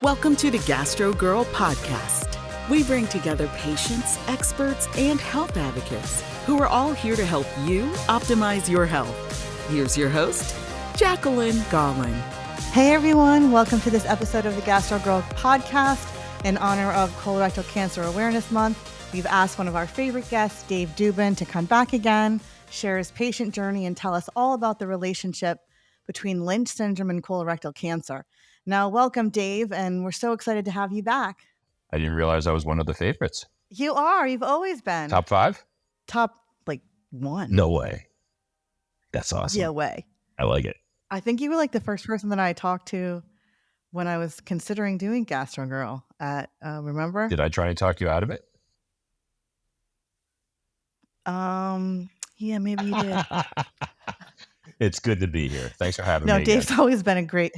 Welcome to the Gastro Girl podcast. We bring together patients, experts, and health advocates who are all here to help you optimize your health. Here's your host, Jacqueline Garland. Hey everyone, welcome to this episode of the Gastro Girl podcast. In honor of Colorectal Cancer Awareness Month, we've asked one of our favorite guests, Dave Dubin, to come back again, share his patient journey, and tell us all about the relationship between Lynch syndrome and colorectal cancer. Now, welcome, Dave, and we're so excited to have you back. I didn't realize I was one of the favorites. You are. You've always been. Top 5? Top, one. No way. That's awesome. Yeah, way. I like it. I think you were the first person that I talked to when I was considering doing Gastro Girl remember? Did I try and talk you out of it? Yeah, maybe you did. It's good to be here. Thanks for having me. No, Dave's always been a great.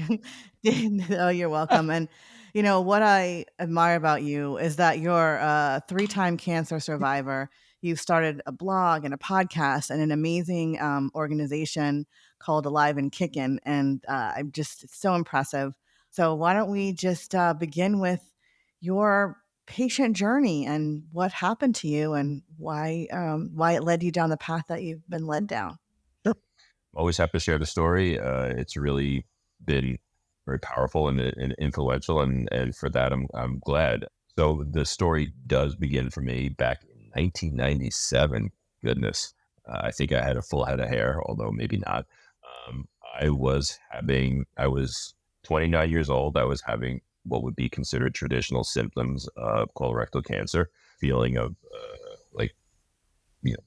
Oh, you're welcome. And what I admire about you is that you're a 3-time cancer survivor. You started a blog and a podcast and an amazing organization called Alive and Kickin', and it's so impressive. So why don't we just begin with your patient journey and what happened to you and why it led you down the path that you've been led down. Always happy to share the story. It's really been very powerful and influential, and for that I'm glad. So the story does begin for me back in 1997. Goodness, I think I had a full head of hair, although maybe not. I was 29 years old. I was having what would be considered traditional symptoms of colorectal cancer, feeling of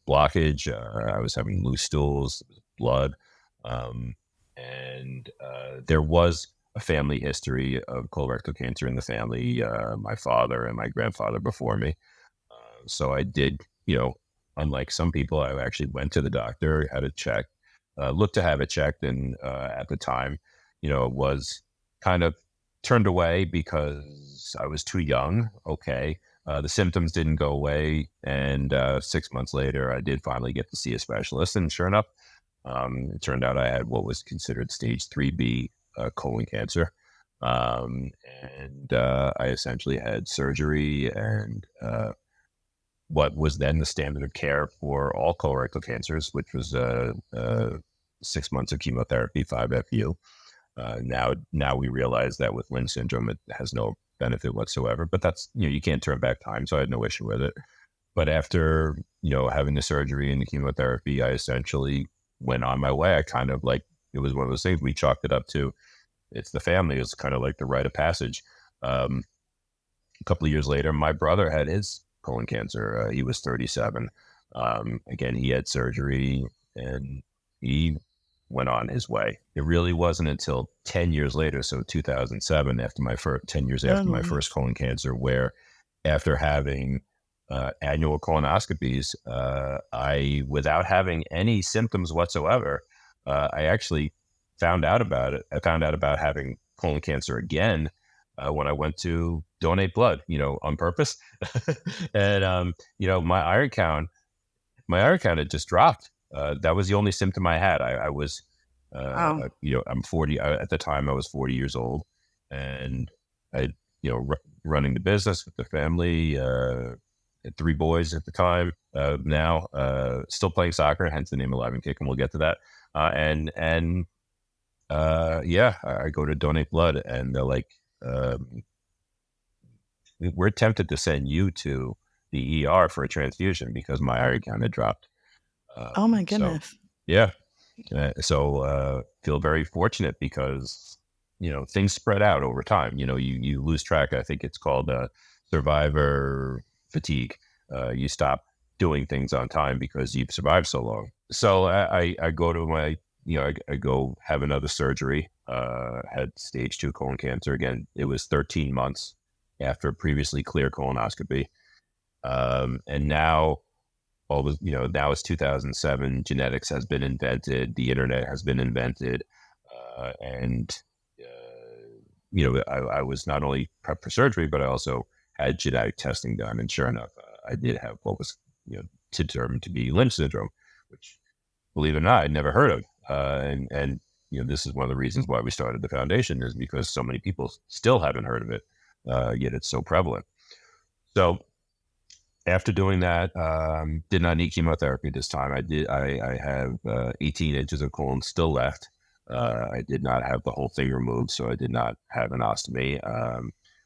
blockage. I was having loose stools, blood, and there was a family history of colorectal cancer in the family. My father and my grandfather before me. So I did, unlike some people, I actually went to the doctor, had it checked, looked to have it checked, and at the time, it was kind of turned away because I was too young. Okay. The symptoms didn't go away, and 6 months later, I did finally get to see a specialist, and sure enough, it turned out I had what was considered stage 3B colon cancer, and I essentially had surgery and what was then the standard of care for all colorectal cancers, which was 6 months of chemotherapy, 5-FU. Now we realize that with Lynch syndrome, it has no benefit whatsoever, but that's, you can't turn back time. So I had no issue with it. But after, having the surgery and the chemotherapy, I essentially went on my way. I kind of it was one of those things we chalked it up to. It's the family. It's kind of like the rite of passage. A couple of years later, my brother had his colon cancer. He was 37. Again, he had surgery and he went on his way. It really wasn't until 10 years later, so 2007, after my first 10 years after my first colon cancer, where after having annual colonoscopies, I, without having any symptoms whatsoever, I actually found out about it. I found out about having colon cancer again when I went to donate blood, on purpose. And, my iron count had just dropped. That was the only symptom I had. I was, I'm 40. At the time, I was 40 years old, and I, running the business with the family, had 3 boys at the time. Now, still playing soccer, hence the name Alive and Kickin'. We'll get to that. I go to donate blood, and they're like, we're tempted to send you to the ER for a transfusion because my iron count had dropped. Oh my goodness. So, yeah. Feel very fortunate because, things spread out over time. You lose track. I think it's called survivor fatigue. You stop doing things on time because you've survived so long. So I go to my, I go have another surgery, had stage 2 colon cancer. Again, it was 13 months after previously clear colonoscopy. And now now it's 2007, genetics has been invented, the internet has been invented. I was not only prepped for surgery, but I also had genetic testing done. And sure enough, I did have what was, determined to be Lynch syndrome, which, believe it or not, I'd never heard of. this is one of the reasons why we started the foundation, is because so many people still haven't heard of it, yet it's so prevalent. So after doing that, did not need chemotherapy this time. I have 18 inches of colon still left. I did not have the whole thing removed, so I did not have an ostomy.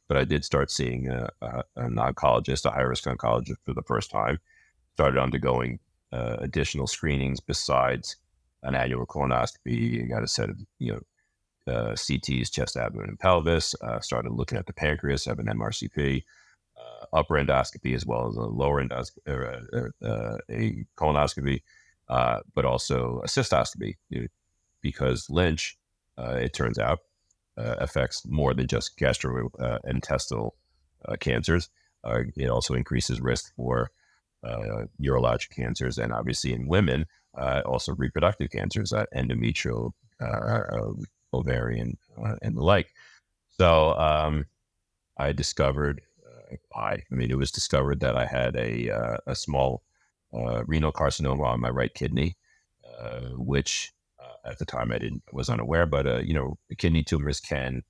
But I did start seeing an oncologist, a high-risk oncologist, for the first time. Started undergoing additional screenings besides an annual colonoscopy. I got a set of CTs, chest, abdomen, and pelvis. Started looking at the pancreas, have an MRCP, upper endoscopy, as well as a lower endoscopy, a colonoscopy, but also a cystoscopy, because Lynch, it turns out, affects more than just gastrointestinal cancers. It also increases risk for urologic cancers, and obviously in women, also reproductive cancers, endometrial, ovarian, and the like. So I discovered, it was discovered that I had a small renal carcinoma on my right kidney, which at the time was unaware, but kidney tumors can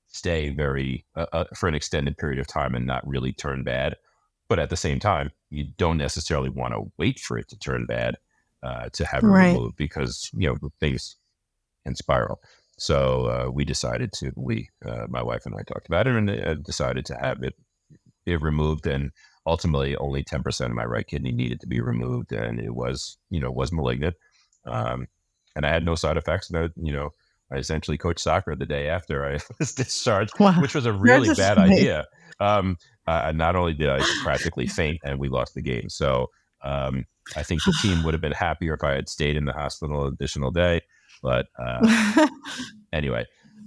stay very for an extended period of time and not really turn bad. But at the same time, you don't necessarily want to wait for it to turn bad to have it removed, because things can spiral. So we decided to, my wife and I talked about it, and decided to have it removed. And ultimately, only 10% of my right kidney needed to be removed, and it was malignant. And I had no side effects. And I essentially coached soccer the day after I was discharged, which was a really bad idea. Not only did I practically faint, and we lost the game. So I think the team would have been happier if I had stayed in the hospital an additional day. But anyway,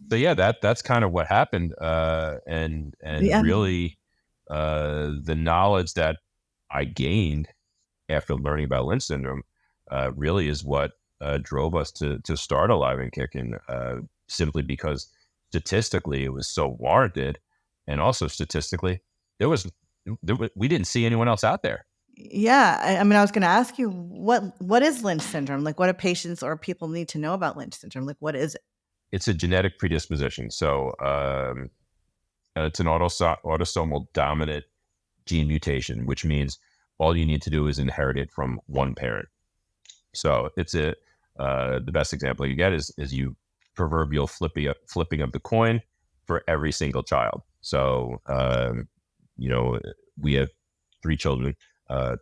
so yeah, that's kind of what happened. And really, the knowledge that I gained after learning about Lynch syndrome really is what drove us to start Alive and Kicking, simply because statistically it was so warranted, and also statistically we didn't see anyone else out there. Yeah, I was going to ask you, what is Lynch syndrome? Like, what do patients or people need to know about Lynch syndrome? Like, what is it? It's a genetic predisposition. So it's an autosomal dominant gene mutation, which means all you need to do is inherit it from one parent. So it's the best example you get is you proverbial flipping up the coin for every single child. So we have 3 children.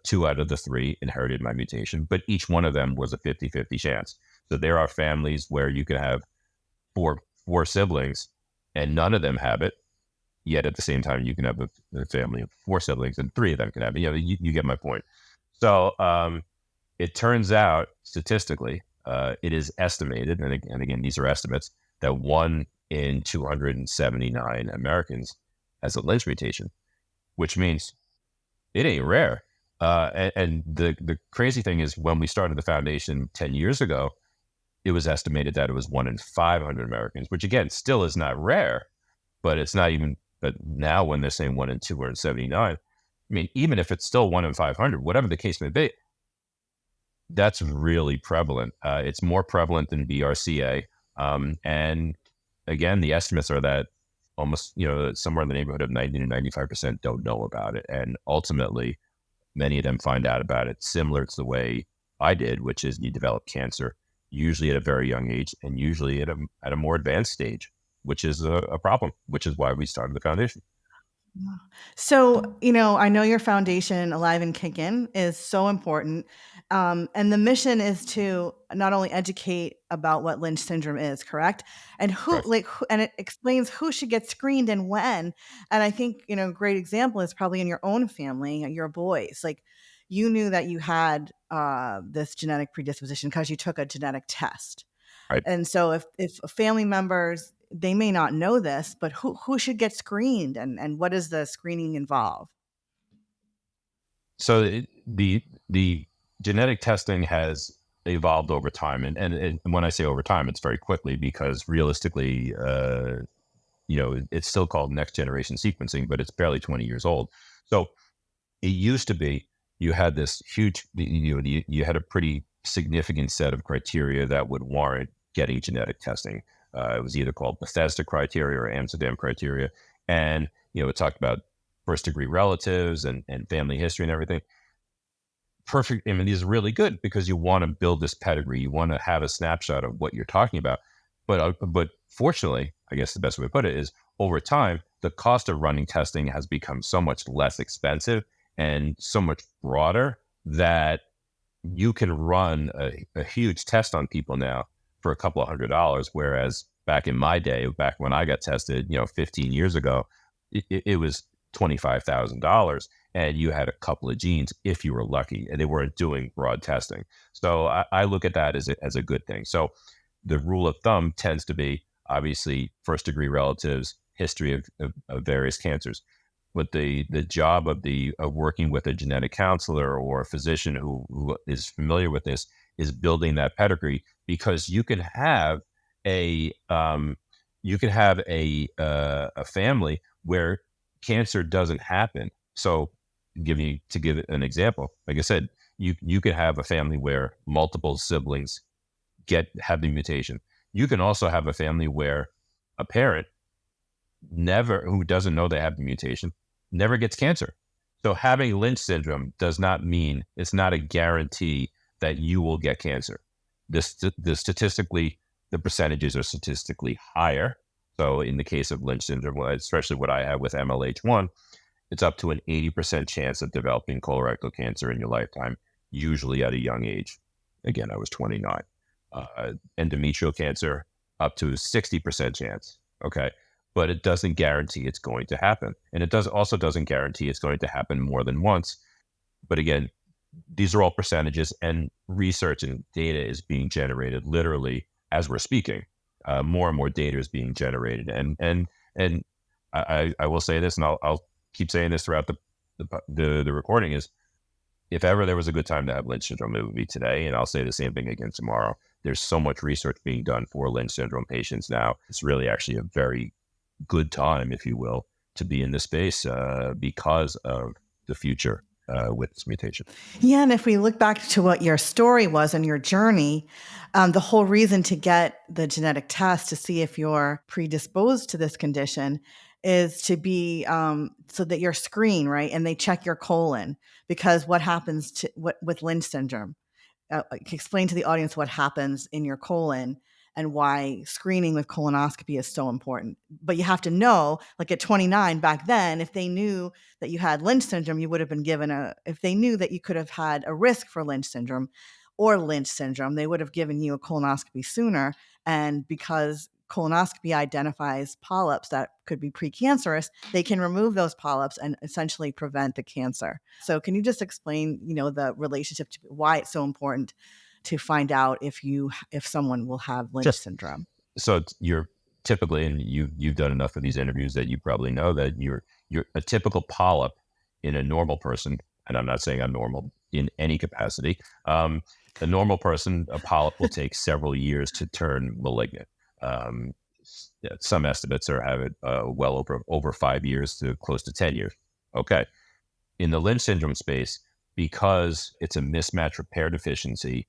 2 out of the 3 inherited my mutation, but each one of them was a 50-50 chance. So there are families where you can have four siblings and none of them have it, yet at the same time you can have a family of 4 siblings and 3 of them can have it. You get my point. So it turns out statistically, it is estimated, and again, these are estimates, that 1 in 279 Americans has a Lynch mutation, which means it ain't rare. And the crazy thing is, when we started the foundation 10 years ago, it was estimated that it was 1 in 500 Americans, which again, still is not rare, but it's not even, but now when they're saying 1 in 279, even if it's still 1 in 500, whatever the case may be, that's really prevalent. It's more prevalent than BRCA. And again, the estimates are that almost, somewhere in the neighborhood of 90 to 95% don't know about it. And ultimately, many of them find out about it similar to the way I did, which is you develop cancer, usually at a very young age, and usually at a more advanced stage, which is a problem, which is why we started the foundation. So, I know your foundation, Alive and Kickin', is so important. And the mission is to not only educate about what Lynch syndrome is, correct? And and it explains who should get screened and when. And I think, a great example is probably in your own family, your boys. Like, you knew that you had this genetic predisposition because you took a genetic test. Right. And so if family members, they may not know this, but who should get screened, and what does the screening involve? So the genetic testing has evolved over time, and when I say over time, it's very quickly, because realistically, it's still called next generation sequencing, but it's barely 20 years old. So it used to be you had this huge, you had a pretty significant set of criteria that would warrant getting genetic testing. It was either called Bethesda criteria or Amsterdam criteria. And, it talked about first degree relatives and family history and everything. Perfect. I mean, these are really good because you want to build this pedigree. You want to have a snapshot of what you're talking about. But fortunately, I guess the best way to put it is over time, the cost of running testing has become so much less expensive and so much broader that you can run a huge test on people now for a couple of $100, whereas back in my day, back when I got tested, 15 years ago, it was $25,000, and you had a couple of genes if you were lucky, and they weren't doing broad testing. So I look at that as a good thing. So the rule of thumb tends to be obviously first degree relatives, history of various cancers. But the job of working with a genetic counselor or a physician who is familiar with this is building that pedigree, because you can have a family where cancer doesn't happen. So to give it an example, like I said, you could have a family where multiple siblings have the mutation. You can also have a family where a parent who doesn't know they have the mutation never gets cancer. So having Lynch syndrome does not mean, it's not a guarantee that you will get cancer. The percentages are statistically higher. So in the case of Lynch syndrome, especially what I have with MLH1, it's up to an 80% chance of developing colorectal cancer in your lifetime, usually at a young age. Again, I was 29. Endometrial cancer, up to 60% chance. Okay. But it doesn't guarantee it's going to happen. And it doesn't guarantee it's going to happen more than once. But again, these are all percentages, and research and data is being generated literally as we're speaking. More and more data is being generated. And I will say this, and I'll keep saying this throughout the recording, is if ever there was a good time to have Lynch syndrome, it would be today. And I'll say the same thing again tomorrow. There's so much research being done for Lynch syndrome patients now. It's really actually a very good time, if you will, to be in this space because of the future with this mutation. Yeah, and if we look back to what your story was and your journey, the whole reason to get the genetic test to see if you're predisposed to this condition is to be so that you're screened, right? And they check your colon, because what happens with Lynch syndrome? Explain to the audience what happens in your colon and why screening with colonoscopy is so important. But you have to know, like at 29 back then, if they knew that you had Lynch syndrome, you would have been given if they knew that you could have had a risk for Lynch syndrome or Lynch syndrome, they would have given you a colonoscopy sooner. And because colonoscopy identifies polyps that could be precancerous, they can remove those polyps and essentially prevent the cancer. So can you just explain, the relationship to why it's so important to find out if someone will have Lynch syndrome? So you're typically, and you've done enough of these interviews that you probably know that you're a typical polyp in a normal person, and I'm not saying I'm normal in any capacity. A normal person, a polyp will take several years to turn malignant. Some estimates have it well over 5 years to close to 10 years. Okay. In the Lynch syndrome space, because it's a mismatch repair deficiency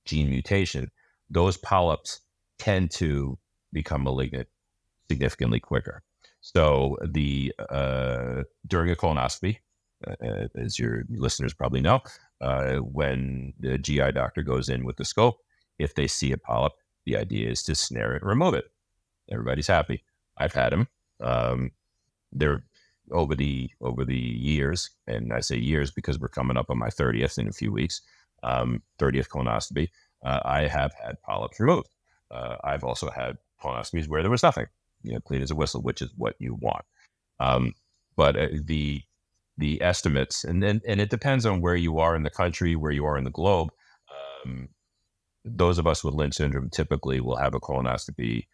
gene mutation, those polyps tend to become malignant significantly quicker. So during a colonoscopy, as your listeners probably know, when the GI doctor goes in with the scope, if they see a polyp, the idea is to snare it and remove it. Everybody's happy. I've had them. They're over the years, and I say years because we're coming up on my 30th in a few weeks, 30th colonoscopy. I have had polyps removed. I've also had colonoscopies where there was nothing, clean as a whistle, which is what you want. But the estimates, and it depends on where you are in the country, where you are in the globe. Those of us with Lynch syndrome typically will have a colonoscopy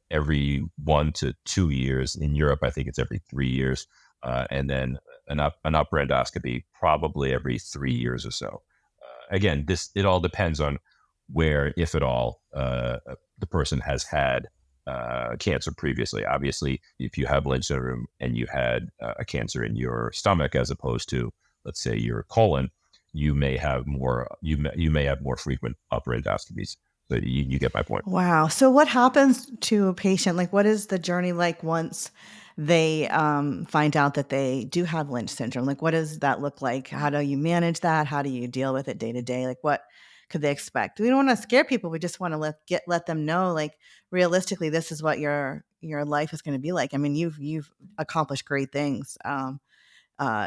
every 1 to 2 years. In Europe, I think it's every 3 years, and then an upper endoscopy probably every 3 years or so. Again, it all depends on where, if at all, the person has had cancer previously. Obviously, if you have Lynch syndrome and you had a cancer in your stomach as opposed to, let's say, your colon, you may have more frequent upper endoscopies. So you get my point. Wow. So what happens to a patient? Like, what is the journey like once they find out that they do have Lynch syndrome? Like, what does that look like? How do you manage that? How do you deal with it day to day? Like, what could they expect? We don't want to scare people. We just want to let them know, like, realistically, this is what your life is going to be like. I mean, you've accomplished great things.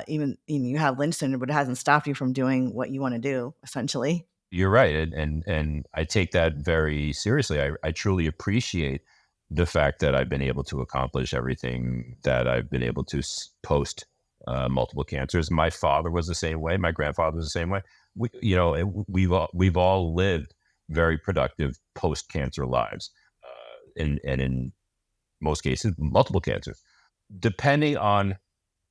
Even you have Lynch syndrome, but it hasn't stopped you from doing what you want to do, essentially. You're right, and I take that very seriously. I truly appreciate the fact that I've been able to accomplish everything that I've been able to post multiple cancers. My father was the same way. My grandfather was the same way. We've all lived very productive post cancer lives, and in most cases, multiple cancers. Depending on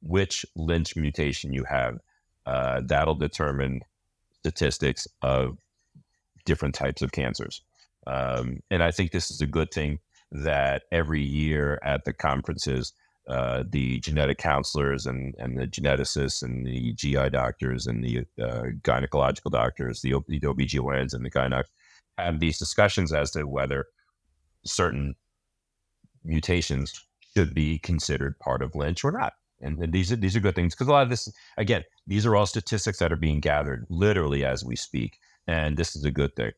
which Lynch mutation you have, that'll determine statistics of different types of cancers. And I think this is a good thing that every year at the conferences, the genetic counselors and the geneticists and the GI doctors and the gynecological doctors, the OBGYNs and the gynecs have these discussions as to whether certain mutations should be considered part of Lynch or not. And these are good things because a lot of this, again, these are all statistics that are being gathered literally as we speak, and this is a good thing.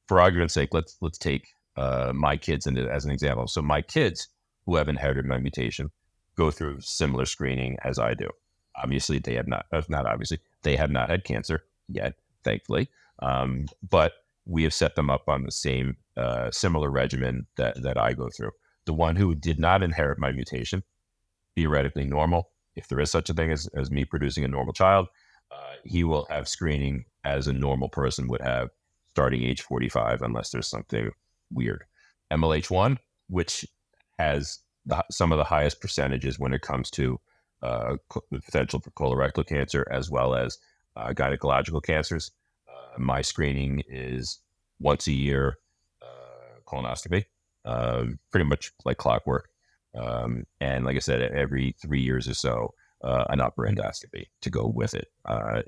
For argument's sake, let's take my kids as an example. So my kids who have inherited my mutation go through similar screening as I do. Obviously, they have not. Not obviously, they have not had cancer yet, thankfully. But we have set them up on the same similar regimen that I go through. The one who did not inherit my mutation, theoretically normal, if there is such a thing as me producing a normal child, he will have screening as a normal person would have starting age 45, unless there's something weird. MLH1, which has some of the highest percentages when it comes to potential for colorectal cancer as well as gynecological cancers. My screening is once a year colonoscopy, pretty much like clockwork. And like I said, every 3 years or so, an upper endoscopy to go with it.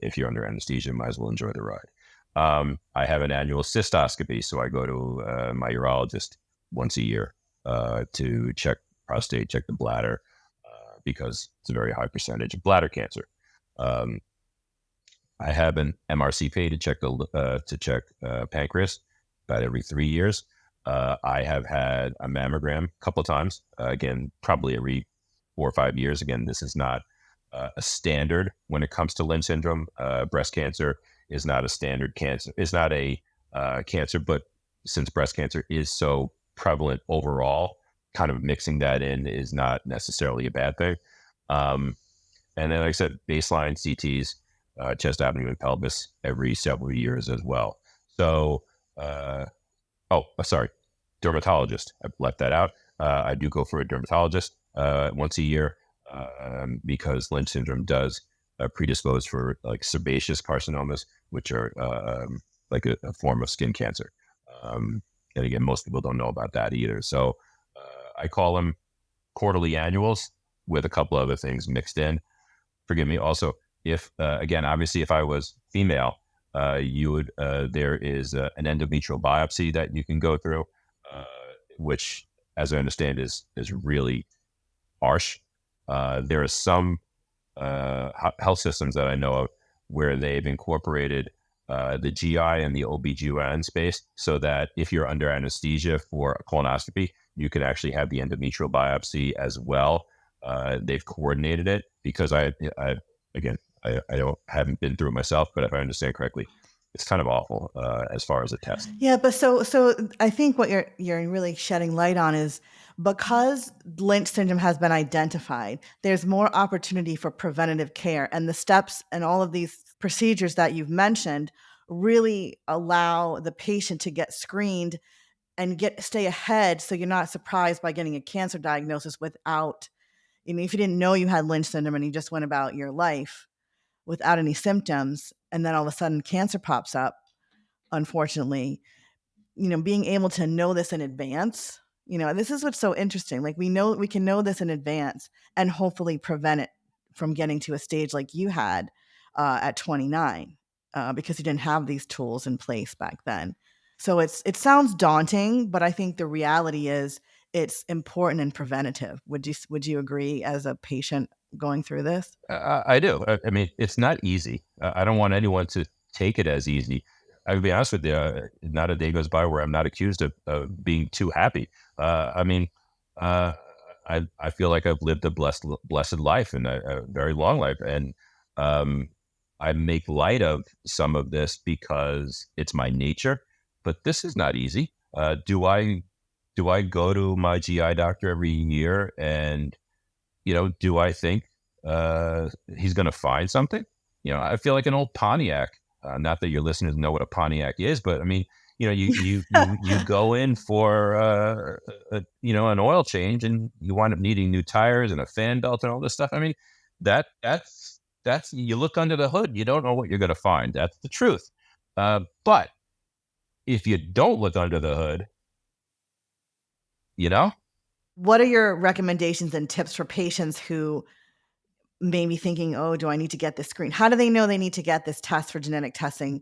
If you're under anesthesia, might as well enjoy the ride. I have an annual cystoscopy, so I go to my urologist once a year to check prostate, check the bladder, because it's a very high percentage of bladder cancer. I have an MRCP to check pancreas about every 3 years. I have had a mammogram a couple of times. Again, probably every 4 or 5 years. Again, this is not a standard when it comes to Lynch syndrome. Breast cancer is not a standard cancer. It's not a cancer, but since breast cancer is so prevalent overall, kind of mixing that in is not necessarily a bad thing. And then, like I said, baseline CTs, chest, abdomen, and pelvis every several years as well. So, sorry, dermatologist. I left that out. I do go for a dermatologist once a year because Lynch syndrome does predispose for like sebaceous carcinomas, which are like a form of skin cancer. And again, most people don't know about that either. So I call them quarterly annuals with a couple other things mixed in. Forgive me. Also, if again, obviously, if I was female, you would there is an endometrial biopsy that you can go through, which, as I understand, is really harsh. There are some health systems that I know of where they've incorporated the GI and the OBGYN space so that if you're under anesthesia for a colonoscopy, you can actually have the endometrial biopsy as well. They've coordinated it because I haven't been through it myself, but if I understand correctly, it's kind of awful as far as a test. Yeah, but so I think what you're really shedding light on is because Lynch syndrome has been identified, there's more opportunity for preventative care, and the steps and all of these procedures that you've mentioned really allow the patient to get screened and stay ahead, so you're not surprised by getting a cancer diagnosis without, if you didn't know you had Lynch syndrome and you just went about your life without any symptoms, and then all of a sudden cancer pops up, unfortunately, being able to know this in advance, this is what's so interesting. Like, we can know this in advance and hopefully prevent it from getting to a stage like you had at 29, because you didn't have these tools in place back then. So it sounds daunting, but I think the reality is it's important and preventative. Would you agree as a patient going through this? I do. I mean, it's not easy. I don't want anyone to take it as easy. I'll be honest with you. Not a day goes by where I'm not accused of being too happy. I mean, uh, I feel like I've lived a blessed life and a very long life, and um, I make light of some of this because it's my nature. But this is not easy. Do I go to my GI doctor every year and do I think he's going to find something? I feel like an old Pontiac. Not that your listeners know what a Pontiac is, but I mean, you go in for an oil change, and you wind up needing new tires and a fan belt and all this stuff. I mean, that's you look under the hood, you don't know what you're going to find. That's the truth. But if you don't look under the hood, What are your recommendations and tips for patients who may be thinking, oh, do I need to get this screen? How do they know they need to get this test for genetic testing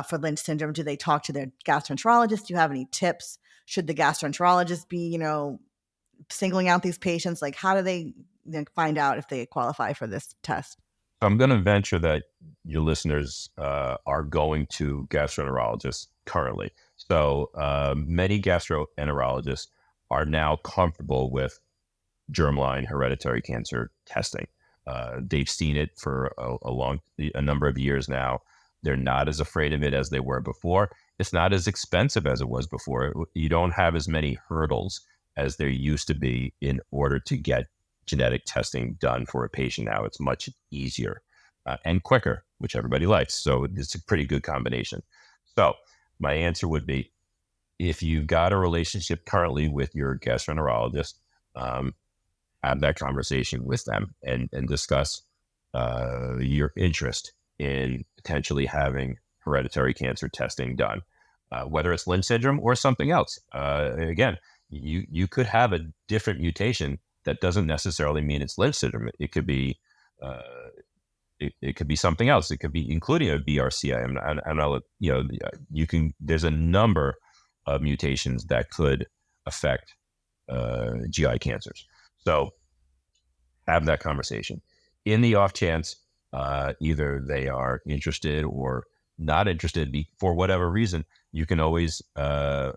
for Lynch syndrome? Do they talk to their gastroenterologist? Do you have any tips? Should the gastroenterologist be, singling out these patients? Like, how do they find out if they qualify for this test? I'm going to venture that your listeners are going to gastroenterologists currently. So many gastroenterologists are now comfortable with germline hereditary cancer testing. They've seen it for a number of years now. They're not as afraid of it as they were before. It's not as expensive as it was before. You don't have as many hurdles as there used to be in order to get genetic testing done for a patient now. It's much easier and quicker, which everybody likes. So it's a pretty good combination. So my answer would be, if you've got a relationship currently with your gastroenterologist, have that conversation with them and discuss your interest in potentially having hereditary cancer testing done, whether it's Lynch syndrome or something else. Again, you could have a different mutation that doesn't necessarily mean it's Lynch syndrome. It could be it could be something else. It could be including a BRCA. There's a number of mutations that could affect GI cancers. So have that conversation. In the off chance, either they are interested or not interested for whatever reason, you can always, I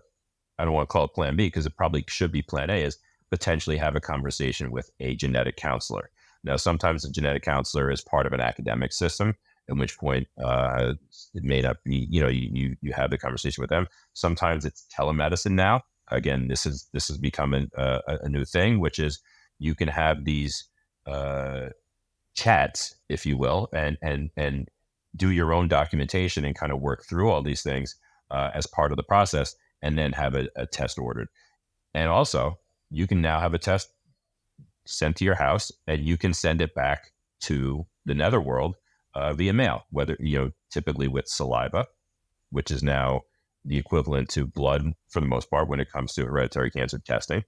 don't want to call it plan B because it probably should be plan A, is potentially have a conversation with a genetic counselor. Now, sometimes a genetic counselor is part of an academic system, at which point it may not be, you have the conversation with them. Sometimes it's telemedicine now. Again, this is becoming a new thing, which is you can have these chats, if you will, and do your own documentation and kind of work through all these things as part of the process, and then have a test ordered. And also, you can now have a test sent to your house, and you can send it back to the netherworld via mail, whether, typically with saliva, which is now the equivalent to blood for the most part when it comes to hereditary cancer testing.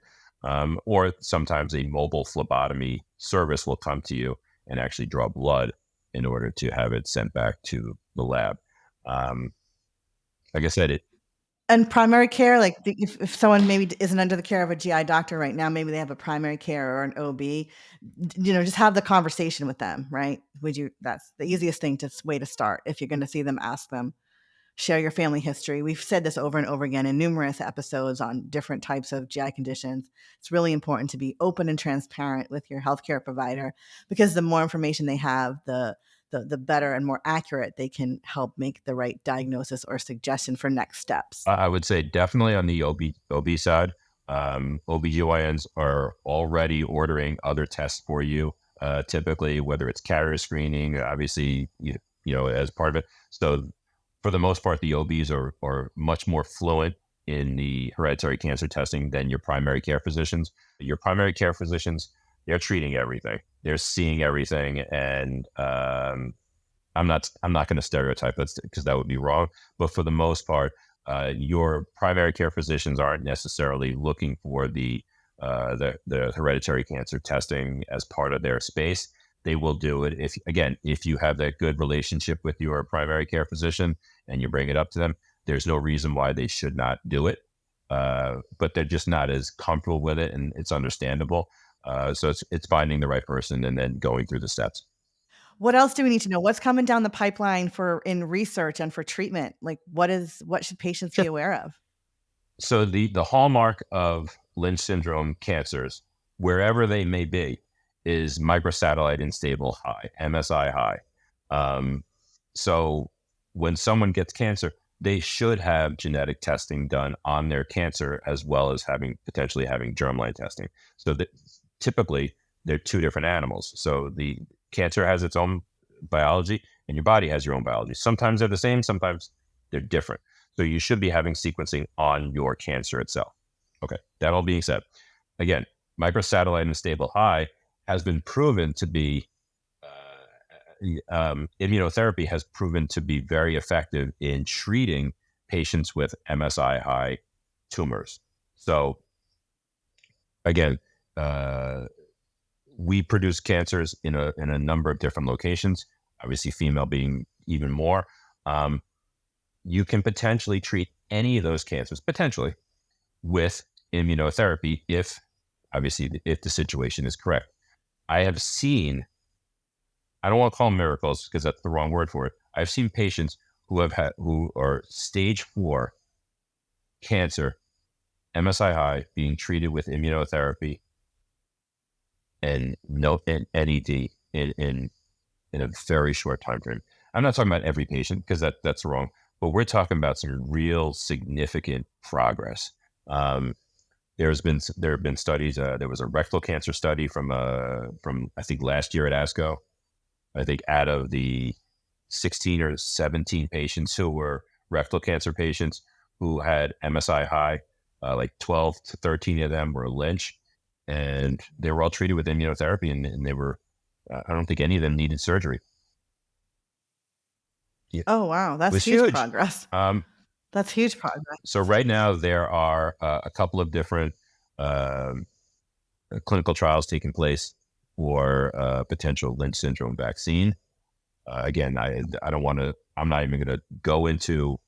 Or sometimes a mobile phlebotomy service will come to you and actually draw blood in order to have it sent back to the lab. Like I said, And primary care, like if someone maybe isn't under the care of a GI doctor right now, maybe they have a primary care or an OB, just have the conversation with them, right? That's the easiest way to start. If you're going to see them, ask them, share your family history. We've said this over and over again in numerous episodes on different types of GI conditions. It's really important to be open and transparent with your healthcare provider, because the more information they have, the better and more accurate they can help make the right diagnosis or suggestion for next steps. I would say definitely on the OB side, OBGYNs are already ordering other tests for you, typically, whether it's carrier screening, obviously, as part of it. So for the most part, the OBs are much more fluent in the hereditary cancer testing than your primary care physicians. Your primary care physicians, they're treating everything. They're seeing everything, and I'm not going to stereotype that because that would be wrong. But for the most part, your primary care physicians aren't necessarily looking for the hereditary cancer testing as part of their space. They will do it if you have that good relationship with your primary care physician and you bring it up to them. There's no reason why they should not do it, but they're just not as comfortable with it, and it's understandable. So it's finding the right person and then going through the steps. What else do we need to know? What's coming down the pipeline for in research and for treatment? Like what should patients be aware of? So the hallmark of Lynch syndrome cancers, wherever they may be, is microsatellite unstable high, MSI high. So when someone gets cancer, they should have genetic testing done on their cancer, as well as potentially having germline testing. So typically they're two different animals. So the cancer has its own biology and your body has your own biology. Sometimes they're the same, sometimes they're different. So you should be having sequencing on your cancer itself. Okay, that all being said, again, microsatellite unstable high has been proven to be, immunotherapy has proven to be very effective in treating patients with MSI high tumors. So again, we produce cancers in a number of different locations, obviously female being even more. You can potentially treat any of those cancers, potentially, with immunotherapy if the situation is correct. I have seen, I don't want to call them miracles because that's the wrong word for it. I've seen patients who are stage 4 cancer, MSI high, being treated with immunotherapy and NED in a very short time frame. I'm not talking about every patient because that's wrong, but we're talking about some real significant progress. There have been studies. There was a rectal cancer study from I think last year at ASCO. I think out of the 16 or 17 patients who were rectal cancer patients who had MSI high, like 12 to 13 of them were Lynch, and they were all treated with immunotherapy, and they were, I don't think any of them needed surgery. Yeah. Oh, wow. That's huge progress. That's huge progress. So right now there are a couple of different clinical trials taking place for potential Lynch syndrome vaccine. Again, I don't want to, I'm not even going to go into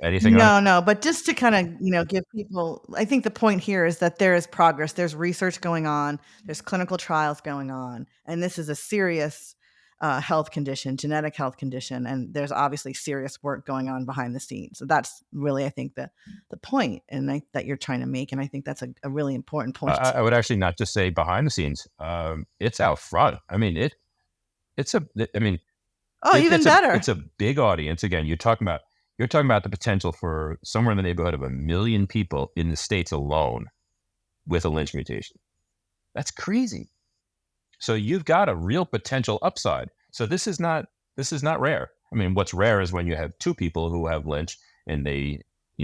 anything. No, but just to kind of, give people, I think the point here is that there is progress. There's research going on. There's clinical trials going on. And this is a serious health condition, genetic health condition. And there's obviously serious work going on behind the scenes. So that's really, I think, the point that you're trying to make. And I think that's a really important point. I would actually not just say behind the scenes. It's out front. I mean, even better. It's a big audience. Again, you're talking about the potential for somewhere in the neighborhood of 1 million people in the States alone with a Lynch mutation. That's crazy. So you've got a real potential upside. So this is not rare. I mean, what's rare is when you have 2 people who have Lynch and they,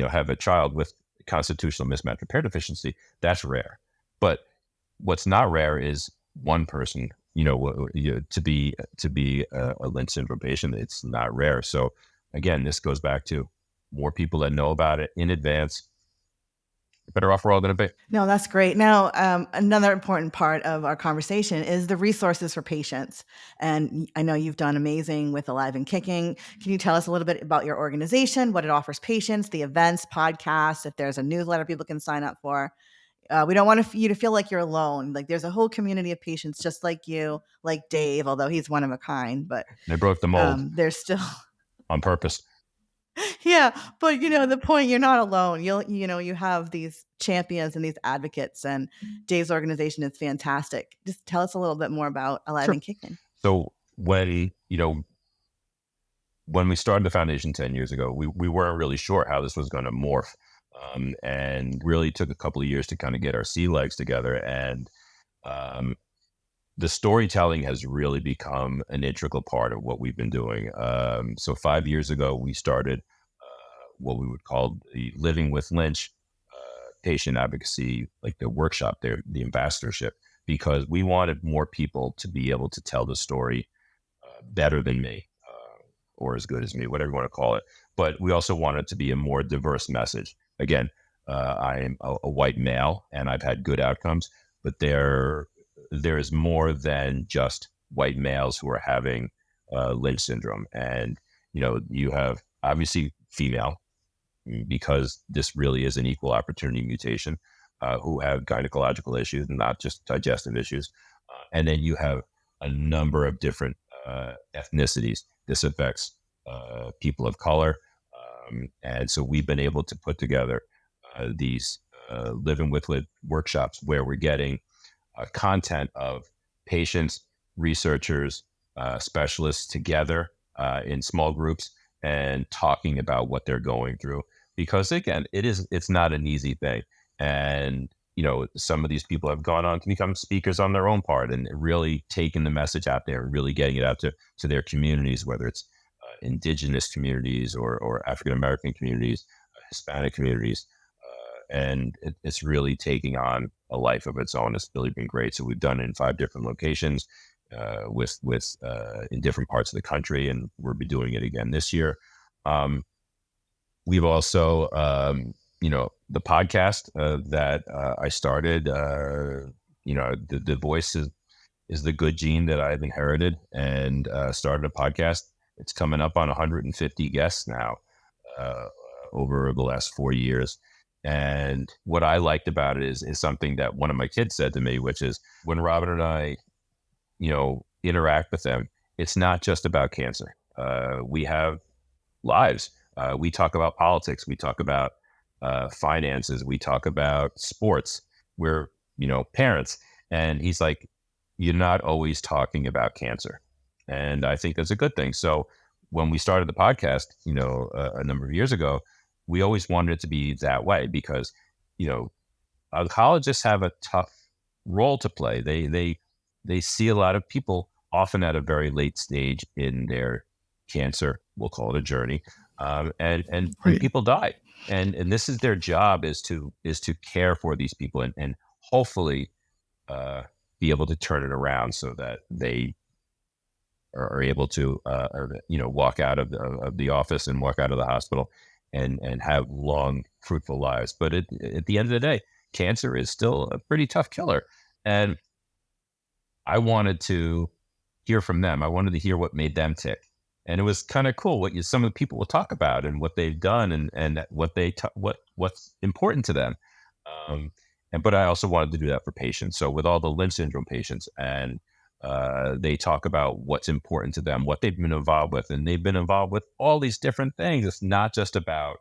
have a child with constitutional mismatch repair deficiency. That's rare. But what's not rare is one person, to be a Lynch syndrome patient. It's not rare. So again, this goes back to more people that know about it in advance, better off we're all going to be. No, that's great. Now, another important part of our conversation is the resources for patients. And I know you've done amazing with Alive and Kicking. Can you tell us a little bit about your organization, what it offers patients, the events, podcasts, if there's a newsletter people can sign up for? We don't want you to feel like you're alone. Like there's a whole community of patients just like you, like Dave, although he's one of a kind, but they broke the mold. There's still on purpose. Yeah, but the point, you're not alone. You have these champions and these advocates, and Dave's organization is fantastic. Just tell us a little bit more about Alive and Kicking. So when we started the foundation 10 years ago, we weren't really sure how this was going to morph, and really took a couple of years to kind of get our sea legs together. And the storytelling has really become an integral part of what we've been doing. So 5 years ago, we started what we would call the Living with Lynch patient advocacy, like the workshop there, the ambassadorship, because we wanted more people to be able to tell the story better than me, or as good as me, whatever you want to call it. But we also wanted to be a more diverse message. Again, I am a white male and I've had good outcomes, but there is more than just white males who are having Lynch syndrome. And, you have obviously female, because this really is an equal opportunity mutation, who have gynecological issues, not just digestive issues. And then you have a number of different ethnicities. This affects people of color. And so we've been able to put together these Living with Lid workshops where we're getting content of patients, researchers, specialists together in small groups and talking about what they're going through. Because again, it's not an easy thing. And, some of these people have gone on to become speakers on their own part and really taking the message out there and really getting it out to their communities, whether it's indigenous communities or African-American communities, Hispanic communities. And it's really taking on a life of its own. It's really been great. So we've done it in 5 different locations with in different parts of the country, and we'll be doing it again this year. We've also, the podcast that I started, the voice is the good gene that I've inherited, and started a podcast. It's coming up on 150 guests now over the last 4 years. And what I liked about it is something that one of my kids said to me, which is when Robin and I, interact with them, it's not just about cancer. We have lives. We talk about politics. We talk about finances. We talk about sports. We're, parents. And he's like, you're not always talking about cancer. And I think that's a good thing. So when we started the podcast, a number of years ago, we always wanted it to be that way because, oncologists have a tough role to play. They see a lot of people often at a very late stage in their cancer. We'll call it a journey. And people die. And this is their job is to care for these people and hopefully be able to turn it around so that they are able to, walk out of the office and walk out of the hospital and have long, fruitful lives. But at the end of the day, cancer is still a pretty tough killer. And I wanted to hear from them. I wanted to hear what made them tick. And it was kind of cool what some of the people will talk about and what they've done and what what's important to them. But I also wanted to do that for patients. So with all the Lynch syndrome patients, and they talk about what's important to them, what they've been involved with, and they've been involved with all these different things. It's not just about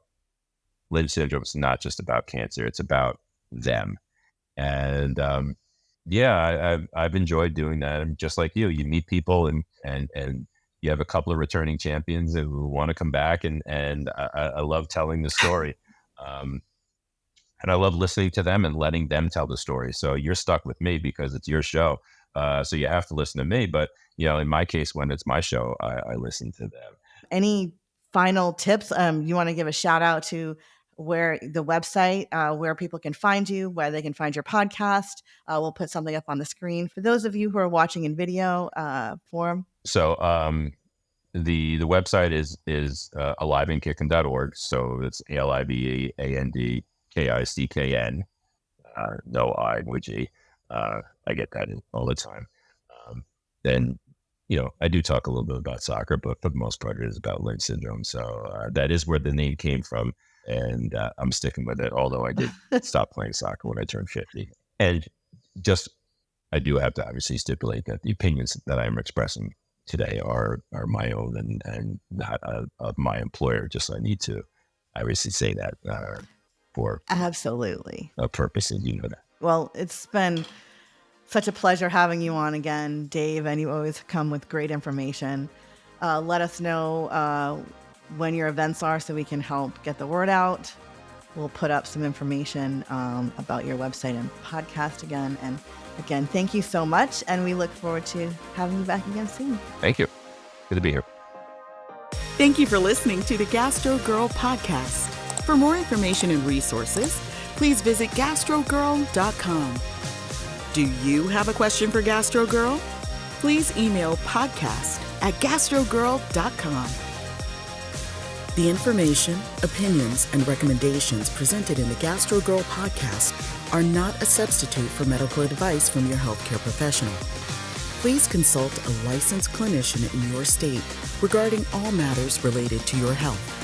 Lynch syndrome. It's not just about cancer. It's about them. And I've enjoyed doing that. And just like you meet people and you have a couple of returning champions who want to come back, and I love telling the story. And I love listening to them and letting them tell the story. So you're stuck with me because it's your show. So you have to listen to me. But, in my case, when it's my show, I listen to them. Any final tips? You want to give a shout out to where the website, where people can find you, where they can find your podcast? We'll put something up on the screen for those of you who are watching in video form. So the website is aliveandkickin.org. So it's ALIVEANDKICKN. No I with G. I get that all the time. Then, I do talk a little bit about soccer, but for the most part, it is about Lynch syndrome. So that is where the name came from. And I'm sticking with it, although I did stop playing soccer when I turned 50. And I do have to obviously stipulate that the opinions that I'm expressing today are my own and not of my employer. Just I need to obviously say that for absolutely purposes, that. Well, it's been such a pleasure having you on again, Dave, and you always come with great information. Let us know when your events are so we can help get the word out. We'll put up some information about your website and podcast again. And again, thank you so much. And we look forward to having you back again soon. Thank you. Good to be here. Thank you for listening to the Gastro Girl podcast. For more information and resources, please visit gastrogirl.com. Do you have a question for Gastro Girl? Please email podcast@gastrogirl.com. The information, opinions, and recommendations presented in the Gastro Girl podcast are not a substitute for medical advice from your healthcare professional. Please consult a licensed clinician in your state regarding all matters related to your health.